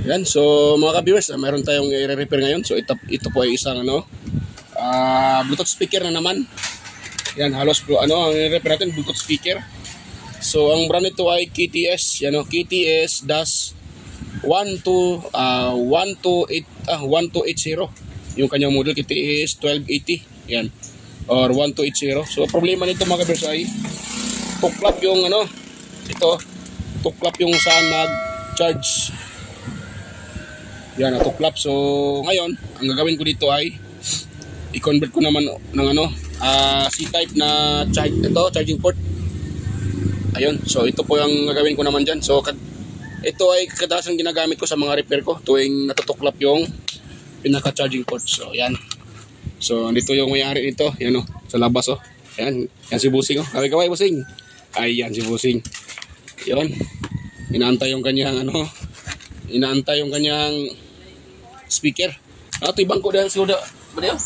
Yan, so mga ka-viewers, mayroon tayong i-repair ngayon. So ito po ay isang Bluetooth speaker na naman. Yan, halos ang i-repair natin Bluetooth speaker. So ang brand nito ay KTS, yan KTS-1280. Yung kanyang model KTS 1280. Yan. Or 1280. So problema nito mga ka-viewers ay tuklap yung tuklap yung saan mag-charge. Yan, natuklap. So ngayon, ang gagawin ko dito ay i-convert ko naman ng C-type na charging port. Ayun, so ito po yung gagawin ko naman dyan. So ito ay kadalasan ginagamit ko sa mga repair ko tuwing natutuklap yung pinaka-charging port. So yan. So dito yung may-ari nito, yan sa labas Yan, yan si Busing Kaway Busing. Ay yan si Busing. Yun. Inaantay yung kanyang speaker. Ito yung bangko dahil siya ba niyo?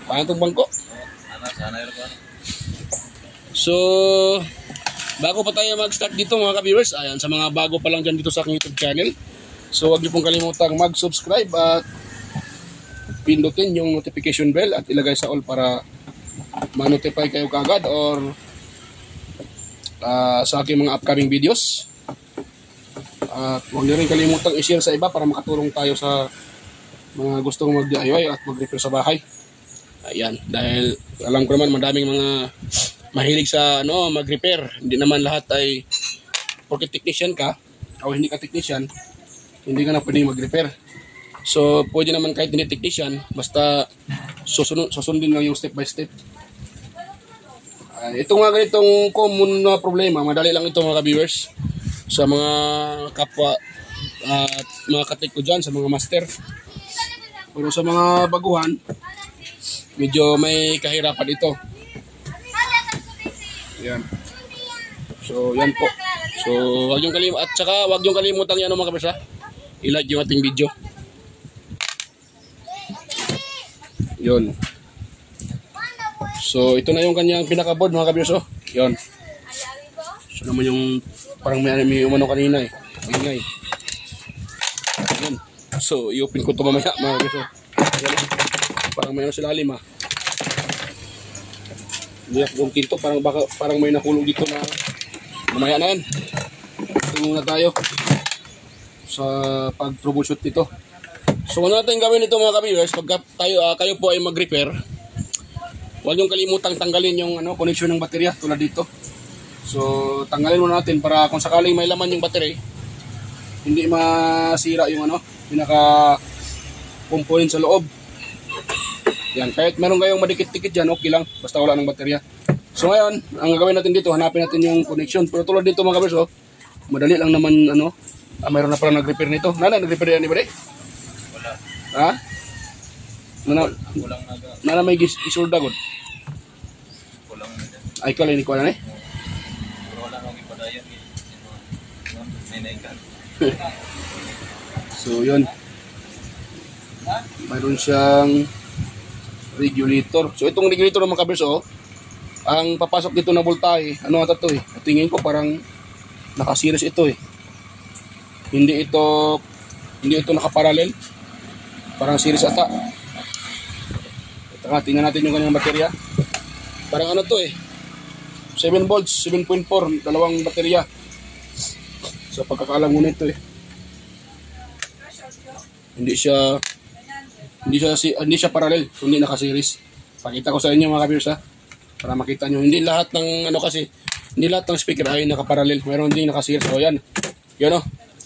Paano itong bangko? So bago pa tayo mag-start dito mga ka-viewers, ayan, sa mga bago pa lang dyan dito sa aking YouTube channel, so huwag niyo pong kalimutang mag-subscribe at pindutin yung notification bell at ilagay sa all para ma-notify kayo kaagad or sa aking mga upcoming videos. At huwag niyo rin kalimutang i-share sa iba para makatulong tayo sa mga gustong mag-DIY at mag-repair sa bahay. Ayan, dahil alam ko naman madaming mga mahilig sa mag-repair. Hindi naman lahat ay porque technician ka o hindi ka technician, hindi ka na pwedeng mag-repair. So pwede naman kahit hindi technician, basta susundin lang yung step by step. Ito nga ganitong common na problema, madali lang ito mga ka-viewers sa mga kapwa at mga katik ko dyan, sa mga master. Pero sa mga baguhan, medyo may kahirapan ito. Yan. So yan po. So wag yung kalimutan yan mga kabisa. I-like yung ating video. Yun. So ito na yung kanyang pinaka-board mga kabisa. Yun. So naman yung parang may umano kanina ingay. Yun. So i-open ko ito mamaya mga kabisa. Parang may sa lalim Hindi ako kinto, parang may nahulog dito na mamaya na yan. Ito muna tayo sa pag-troubleshoot nito. So ano natin gawin ito mga ka-viewers, pagka kayo po ay mag-repair, huwag niyong kalimutang tanggalin yung connection ng baterya tulad dito. So tanggalin muna natin para kung sakaling may laman yung battery, hindi masira yung pinaka component sa loob. Yan, kahit meron kayong madikit-dikit dyan, okay lang. Basta wala ng baterya. So ngayon, ang gagawin natin dito, hanapin natin yung connection. Pero tulad dito mga kabers, madali lang naman, mayroon na pala nag-repair nito. Nag-repair yan, iba Wala. Ha? Nana may isurda god. Kulang na dyan. Ay, kalay ni ko na Pero wala nang ipadayan. May naikan. So yun. Mayroon siyang regulator. So itong regulator ng mga kabers, ang papasok dito na voltahe, ata to tingin ko parang naka-series ito Hindi ito naka-parallel. Parang series ata. Ito nga, tingnan natin yung kanyang baterya. Parang to 7 volts, 7.4, dalawang baterya. So pagkakaalam mo nito Hindi siya parallel, hindi naka-series. Pakita ko sa inyo mga ka-viewers para makita nyo. Hindi lahat ng hindi lahat ng speaker ay naka-parallel. Meron din naka-series. O yan. Yun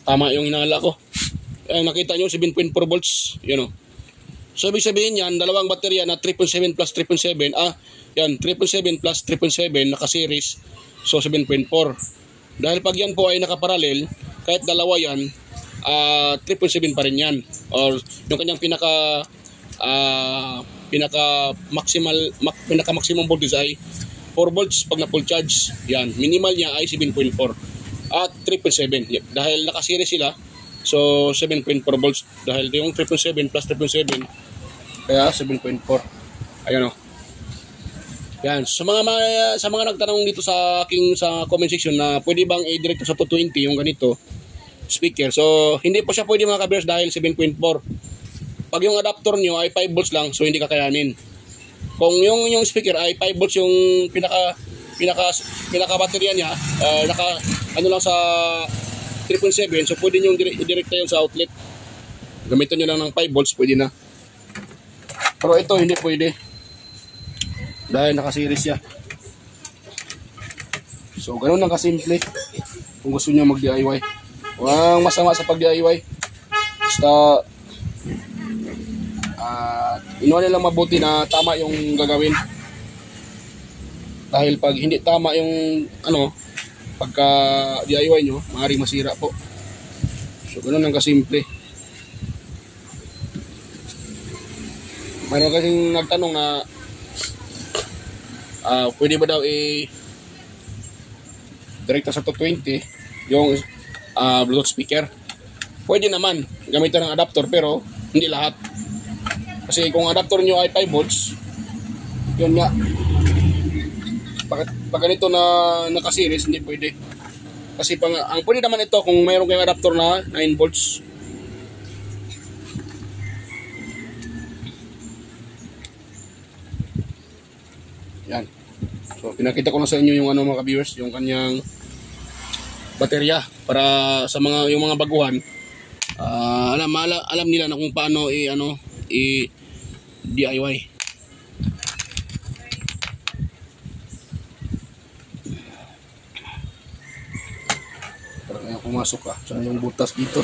tama yung hinala ko. Nakita nyo 7.4 volts. Yun So ibig sabihin yan, dalawang baterya na 777 plus 777. Yan, 777 plus 777 naka-series. So 7.4. Dahil pag yan po ay naka-parallel, kahit dalawa yan, 777 pa rin yan. Or yung kanyang pinaka maximum voltage ay 4 volts pag na full charge. Yan, minimal niya ay 7.4 at 777. Dahil naka-series sila, so 7.4 volts. Dahil yung 777 plus 777 kaya 7.4. Ayun Yan, sa mga nagtanong dito sa aking sa comment section na pwede bang i-direct sa 220 yung ganito. speaker. So, hindi po siya pwede mga ka-viewers dahil 7.4. Pag yung adapter nyo ay 5 volts lang, so hindi kakayanin. Kung yung speaker ay 5 volts yung pinaka baterya niya, ano lang sa 3.7, so pwede nyo direkta yun sa outlet. Gamitin nyo lang ng 5 volts, pwede na. Pero ito hindi pwede dahil naka-series siya. So ganoon lang kasimple kung gusto nyo mag-DIY. Walang masama sa pag-DIY. Basta inuha nilang mabuti na tama yung gagawin. Dahil pag hindi tama yung pagka DIY nyo, maaaring masira po. So ganoon lang kasimple. Mayroon kasing nagtanong na pwede ba daw direkta sa 220 yung Bluetooth speaker. Pwede naman gamitan ng adapter pero hindi lahat. Kasi kung adapter nyo ay 5 volts, yun nga. Pag ganito na naka-series, hindi pwede. Kasi ang pwede naman ito kung mayroon kayong adapter na 9 volts. Yan. So pinakita ko na sa inyo yung mga ka-viewers, yung kanyang baterya para sa yung mga baguhan. Alam nila na kung paano DIY. Para kaya pumasok ka. Saan yung butas dito?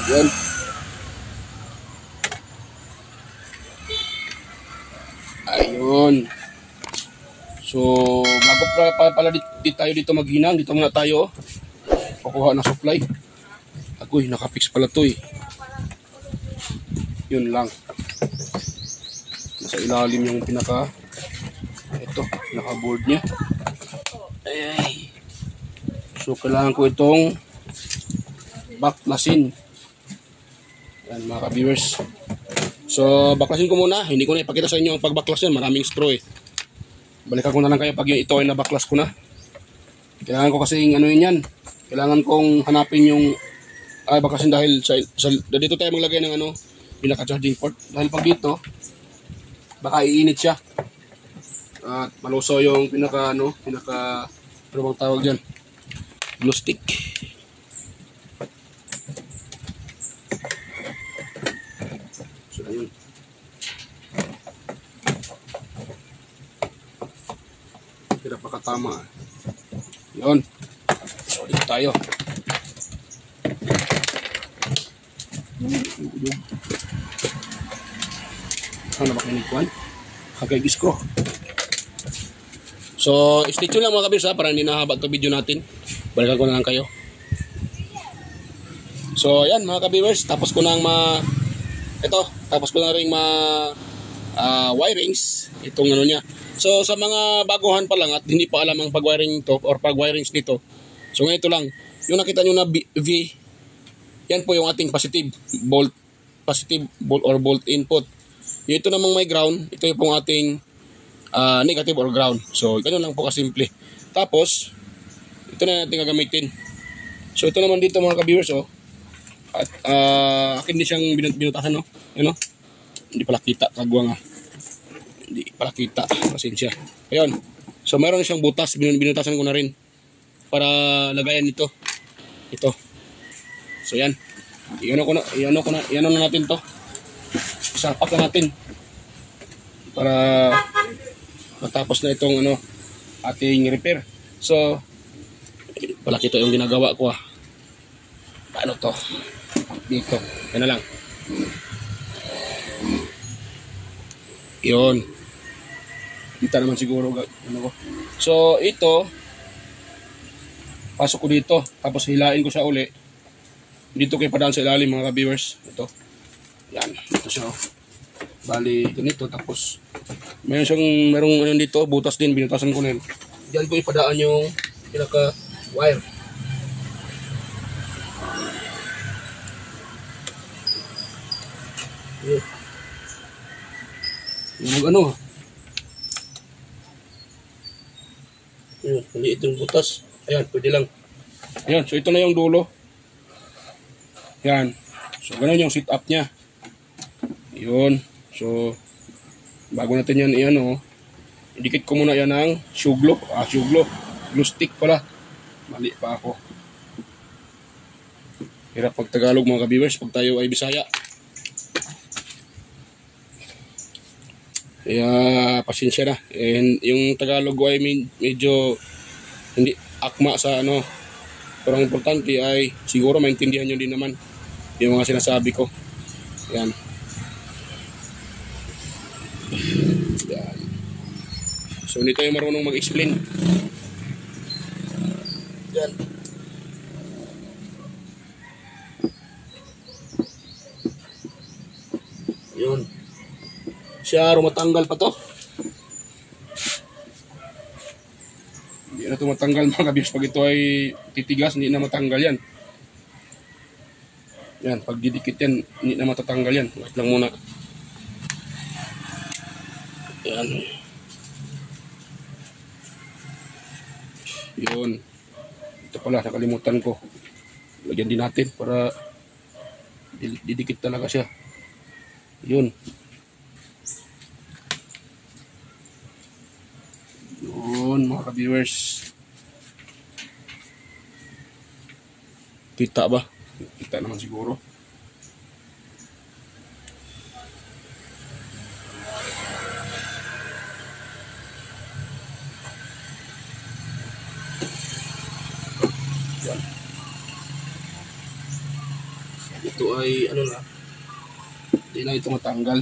Yan. Ayun. So, bago pala di tayo dito maghinang, dito muna tayo kukuha ng supply. Agoy, nakapix pala to eh. Yun lang. Nasa ilalim yung pinaka board niya. Ay. So, kailangan ko itong baklasin. Yan mga ka-viewers. So, baklasin ko muna. Hindi ko na ipakita sa inyo ang pagbaklas yan. Maraming screw eh. Balikan ko na lang kayo pag ito ay nabaklas ko na. Kailangan ko kasing yan. Kailangan kong hanapin yung baklasin dahil dito tayo maglagay ng pinaka-charging port. Dahil pag dito, baka iinit siya. At maluso yung ano bang tawag dyan? Glue stick. So, ayun. Kira pakatama. Yun. So, dito tayo. Ano ba kinikuan? Kagay screw. So, stay tuned lang mga kabirsa para hindi nahaba ito video natin. Balikan ko na lang kayo. So, yan mga ka-viewers, tapos ko na rin wirings itong niya. So, sa mga baguhan pa lang at hindi pa alam ang pag-wiring ito or pag-wirings nito. So, ngayon ito lang. Yung nakita nyo na V, yan po yung ating positive volt or volt input. Yung ito namang may ground, ito yung pong ating negative or ground. So, ganun lang po kasimple. Tapos, ito na natin gagamitin. So, ito naman dito mga ka-viewers, at akin din siyang binutasan, no? Ano? Hindi pala kita, kagwa nga. Hindi pala kita, pasensya. Ayun. So, mayroon siyang butas, binutasan ko na rin para lagayan ito. Ito. So, yan. Iano na natin to. Isapak na natin para matapos na itong ating repair. So, pala kita yung ginagawa ko Paano to? Dito. Yan na lang. Yun. Kita naman siguro ko. So, ito pasok ko dito. Tapos hilain ko siya uli. Dito kayo padaan sa ilalim mga ka-viewers. Ito. Yan. Ito siya. Bali, ganito. Tapos, merong dito. Butas din. Binutasan ko na yun. Diyan ko ipadaan yung pinaka-wire. Yung ano. Yun, maliit yung butas. Ayan, pwede lang. Ayan, so ito na yung dulo. Yan. So, ganun yung setup niya. Yun. So, bago natin yan i-ano, idikit ko muna yan ng shoe glue. Shoe glue. Glue stick pala. Mali pa ako. Hirap pag Tagalog mga ka-viewers pag tayo ay Bisaya. Kaya pasensya na. And yung Tagalog ko ay medyo hindi akma sa ano. Pero ang importante ay siguro maintindihan nyo din naman yung mga sinasabi ko. Yan. Yan. So hindi tayo marunong mag-explain. Yan. Yun. Siya matanggal pa to. Hindi na ito matanggal mga kabiyos. Pag ito ay titigas, hindi na matanggal yan. Yan, pag didikit yan, hindi na matatanggal yan. Wait lang muna. Yan. Yun. Ito pala, nakalimutan ko. Lagyan din natin para didikit talaga siya. Yun. Yun, mga ka-viewers. Kita ba? Kita naman siguro. Yan. Ito ay ano na. Hindi na ito matanggal.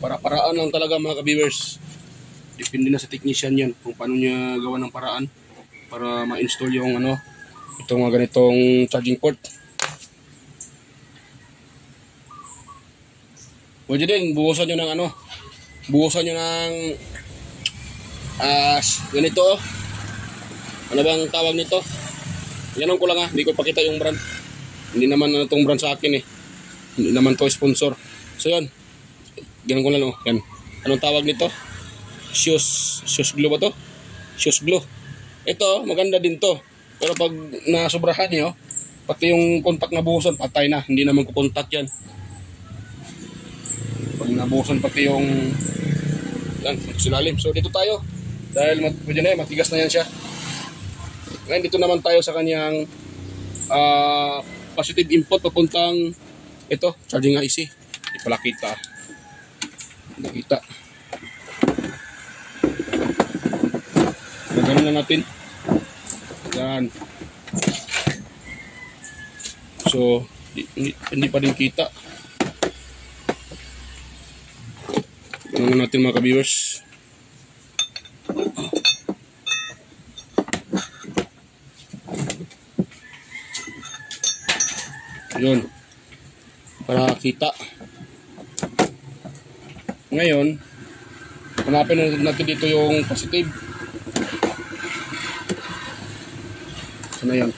Para-paraan lang talaga mga ka-viewers. Depende na sa technician yan kung paano niya gawa ng paraan para ma-install yung ano, itong mga ganitong charging port. Pwede din, buhusan nyo ng ano, buhusan nyo ng ganito. Ano bang tawag nito? Yanong ko lang hindi ko pakita yung brand. Hindi naman ano itong brand sa akin eh. Hindi naman to sponsor. So yun. Ganun ko lang, yan. Anong tawag nito? Shoes glue ba to? Shoes glue. Ito, maganda din to. Pero pag nasobrahan nyo, pati yung contact na buhusan, patay na. Hindi naman kukontak yan. Pag nabuhusan pati yung yan, silalim. So dito tayo. Dahil pwede na yan, matigas na yan siya. Ngayon dito naman tayo sa kanyang positive input papuntang ito, charging IC. Hindi pala kita. Nakita. Gagawin na natin. Yan. So, hindi pa rin kita. Gagawin na natin mga ka-viewers. Yun. Para kita. Ngayon, hanapin natin dito yung positive. Ano yan?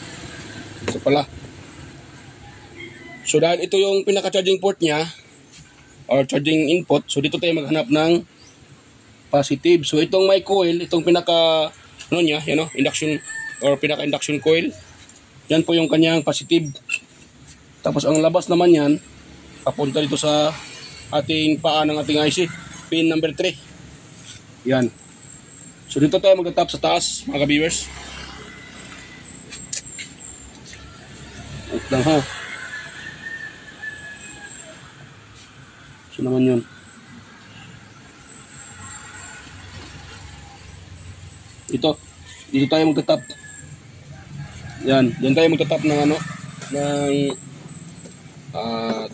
Ito pala. So dahil ito yung pinaka-charging port niya or charging input, so dito tayo maghanap ng positive. So itong may coil, itong pinaka ano niya, yan o, induction or pinaka-induction coil. Yan po yung kanyang positive. Tapos ang labas naman yan, papunta dito sa ating paa ng ating IC, pin number 3. Yan. So dito tayo magtatap sa taas, mga ka-viewers. Wait lang ha. So naman yun. Dito tayo magtatap. Yan, yan tayo magtatap ng ano, ng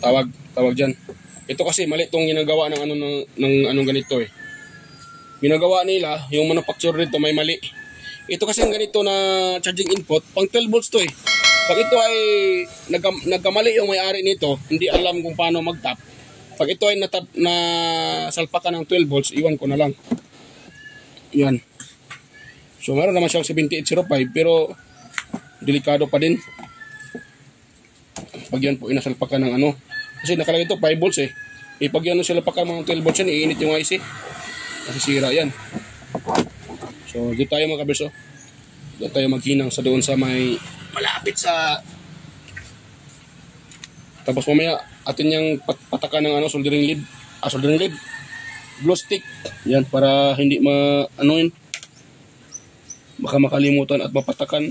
tawag dyan. Ito kasi mali itong ginagawa ng ano ng anong ganito eh. Ginagawa nila, yung manufacturer nito may mali. Ito kasi ganito na charging input, pang 12 volts to eh. Pag ito ay nagkamali yung may-ari nito, hindi alam kung paano mag-tap. Pag ito ay na salpakan ng 12 volts, iwan ko na lang. Yan. So meron naman siyang 7805 pero delikado pa din. Pag yan po inasalpakan ng ano. Kasi nakalagay ito 5 volts eh. Pag yan salpakan ng 12 volts yan, iinit yung IC. Masisira yan. So dito tayo mga kabers. Dito tayo maghinang sa doon sa may malapit sa. Tapos mamaya atin yung patakan ng ano, soldering lead. Soldering lead. Glue stick. Yan para hindi ma-anoin. Baka makalimutan at mapatakan.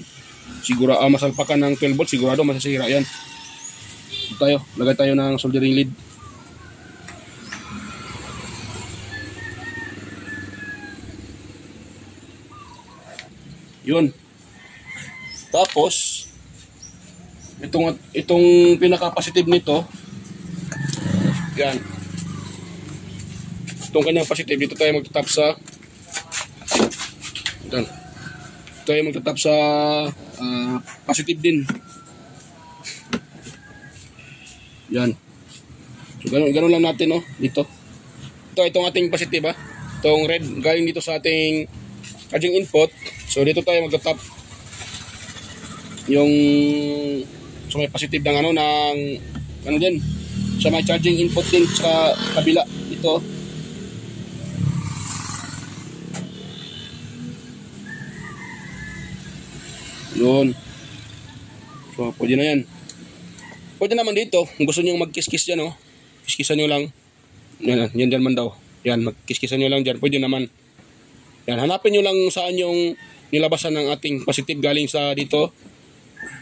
Siguro masalpakan ng 12 volts, sigurado masisira yan. Dito tayo, lagay tayo ng soldering lead. Yun. Tapos itong pinaka-positive nito, yan. Itong kanyang positive, dito tayo magtatap sa yan. Dito tayo magtatap sa positive din. Yan. So ganun lang natin, no, dito. Itong ating positive, itong red galing dito sa ating charging input. So dito tayo magtatap yung so may positive ng ano din sa may charging input din sa kabila ito. Yun. So pwede na yan. Pwede naman dito kung gusto nyo magkiskis dyan, kiskisan nyo lang. Yan dyan man daw. Yan, magkiskisan nyo lang dyan. Pwede naman. Yan, hanapin nyo lang saan yung nilabasan ng ating positive galing sa dito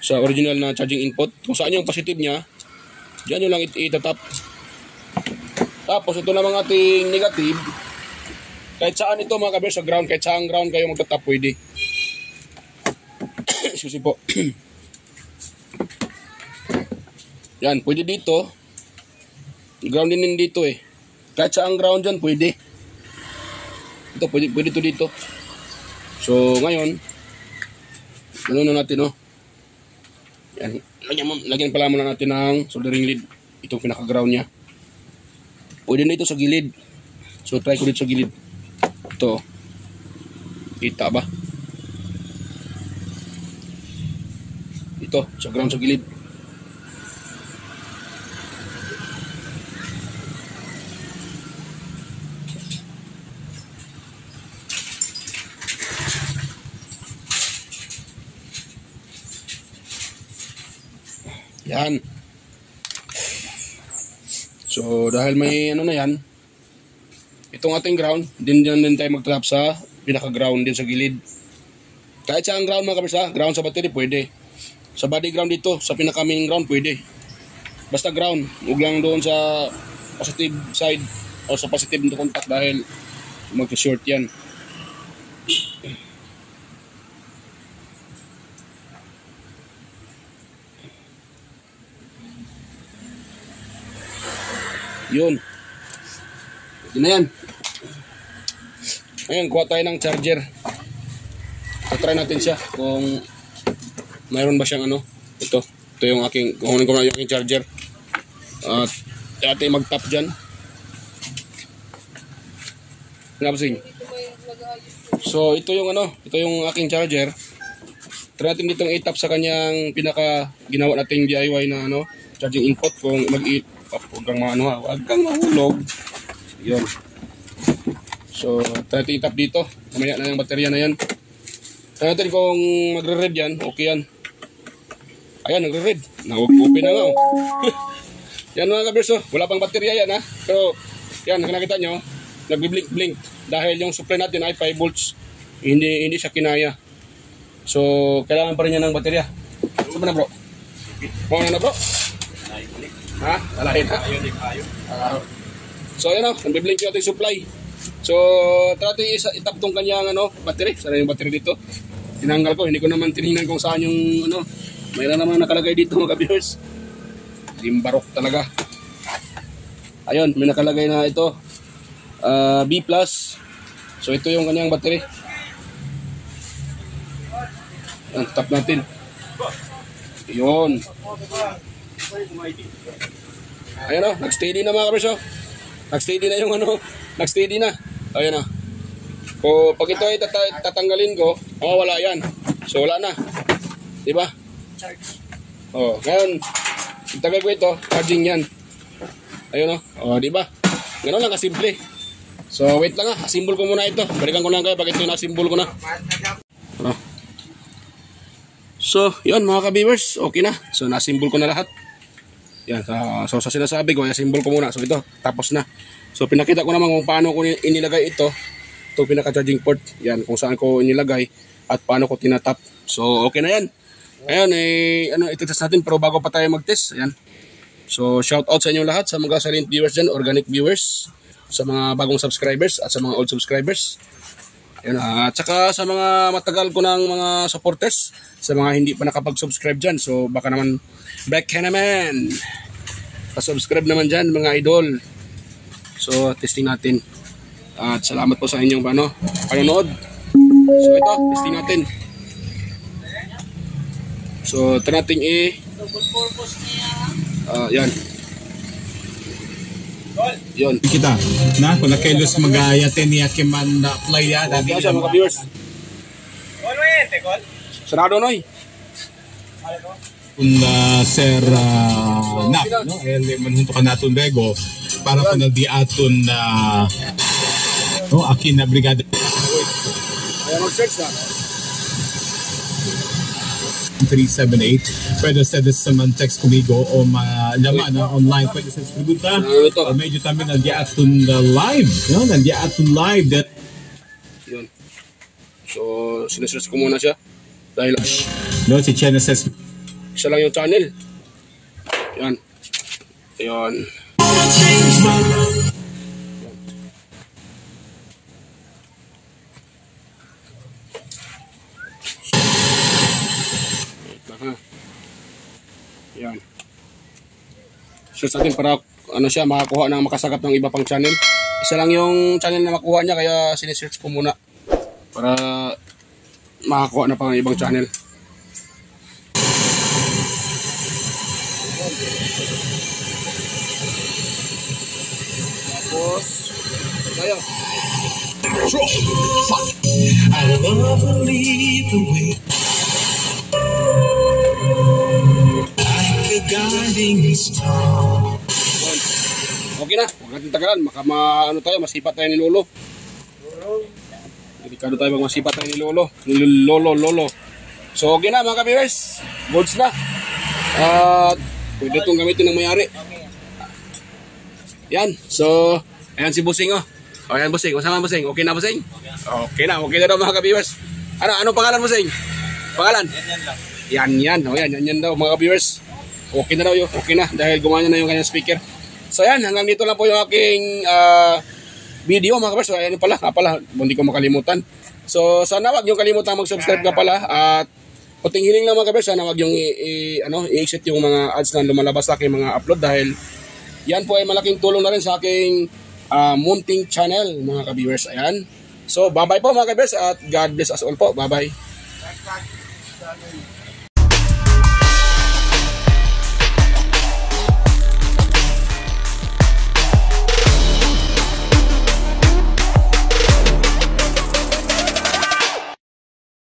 sa original na charging input. Kung saan yung positive nya, dyan nyo lang itatap. Tapos ito namang ating negative, kahit saan ito mga kabers, sa ground, kahit saan ground kayo magtatap, pwede. Excuse po. Yan, pwede dito. Ground din dito eh. Kahit saan ground dyan, pwede. Ito, pwede to dito. So, ngayon, ano na natin, Yan. Lagyan pala muna natin ng soldering lead. Itong pinaka-ground nya. Pwede na ito sa gilid. So, try ko dito sa gilid. Ito. Kita ba? Ito, sa ground sa gilid. Yan. So, dahil may ano na yan, itong ating ground, din tayo magtrap sa pinaka-ground din sa gilid. Kahit saan ground mga kabisa, ground sa battery pwede. Sa body ground dito, sa pinaka-main ground pwede. Basta ground, huwag lang doon sa positive side o sa positive na contact dahil mag-short yan. Yun. Yun na yan. Ngayon, kuha tayo ng charger. So, try natin siya kung mayroon ba siyang ito. Ito yung aking, kukunin ko na yung aking charger. At ating mag-tap dyan. Napasing. So, ito yung ito yung aking charger. Try natin ditong i-tap sa kanyang pinaka ginawa nating DIY na charging input kung huwag kang huwag kang mahulog. Yun. So, try natin i-tap dito. Mamaya na yung baterya na yan. Try natin kung magre-red yan. Okay yan. Ayan, nagre-red. Open na nga. Yan mga kabers. Wala pang baterya yan Pero, yan, nakita nyo. Nagbi-blink-blink. Dahil yung supply natin ay 5 volts. Hindi siya kinaya. So, kailangan pa rin yan ng baterya. Saan ba na bro? Muna na bro? Ha? Alahin ha? So ayan nagbi-blink yung ating supply. So try natin itap tong kanyang battery. Sana yung battery dito. Tinanggal ko, hindi ko naman tinignan kung saan yung mayroon naman nakalagay dito mga viewers. Limbarok talaga. Ayun, may nakalagay na ito B+. So ito yung kanyang battery. Ayan, tap natin. Yun. Ayan o, nag-steady na mga kabers o. Nag-steady na yung ano, nag-steady na. Ayan o. So, pag ito ay tatanggalin ko, wala yan. So, wala na. Diba? O, ngayon, itagay ko ito, charging yan. Ayun o, diba? Ganun lang kasimple. So, wait lang ha, asimbol ko muna ito. Balikan ko lang kayo, pag ito yung asimbol ko na. Ano? So, yun mga ka-viewers, okay na. So, nasimbol ko na lahat. Yan, so sa sinasabi ko, asimbol ko muna. So, ito, tapos na. So, pinakita ko naman kung paano ko inilagay ito. Ito, pinaka-charging port. Yan, kung saan ko inilagay at paano ko tinatap. So, okay na yan. Ayun, ititest natin pero bago pa tayo mag-test. Ayan. So, shout out sa inyo lahat, sa mga silent viewers dyan, organic viewers, sa mga bagong subscribers at sa mga old subscribers. Ayan, at saka sa mga matagal ko ng mga supporters, sa mga hindi pa nakapag-subscribe dyan. So, baka naman, back ka naman. Pa-subscribe naman dyan, mga idol. So, testing natin. At salamat po sa inyong panonood. So, ito, testing natin. So, ito natin double purpose niya. Yan. Yun. Kita na kung nakilos mag-ayatin niya kiman na play yan. Okay siya mga viewers. Sarado noy. Kung sir na no manhunto ka naton bego para kung nagdiaton na akin na brigada. Ayan mag-search na. 378. Pwede sa man text kumigo o malaman na online. Pwede sa pregunta. O medyo kami nag-iaton live. No? Nag-iaton live. Yun. So, sinesearch ko muna siya. Dahil no, si Genesis. Isa lang yung channel. Yan. Yun. Yan. Search natin para siya makakuha ng makasagap ng iba pang channel. Isa lang yung channel na makuha niya kaya sinesearch ko muna para makakuha na pang ibang channel. Tapos tayo. I never lead the way. Guiding star. Okay na, huwag natin tagalan. Masipat tayo ni Lolo. Delikado tayo pag masipat tayo ni Lolo. Lolo. So okay na mga ka-viewers. Goods na. Pwede itong gamitin ng mayari. Yan. So, ayan si Busing oh. Ayan Busing. Masama Busing. Okay na Busing? Okay na daw mga ka-viewers. Ano pangalan Busing? Pangalan? Yan. Yan daw mga ka-viewers. Okay na daw yun. Okay na. Dahil gumanya na yung kanyang speaker. So yan. Hanggang dito lang po yung aking video mga kabers. So ayan pala. Hindi ko makalimutan. So sana wag yung kalimutan mag-subscribe ka pala. At puting hiling lang mga kabers. Sana wag yung i-exit yung mga ads na lumalabas sa aking mga upload. Dahil yan po ay malaking tulong na rin sa aking munting channel mga ka-viewers. Ayan. So bye bye po mga kabers. At God bless us all po. Bye bye.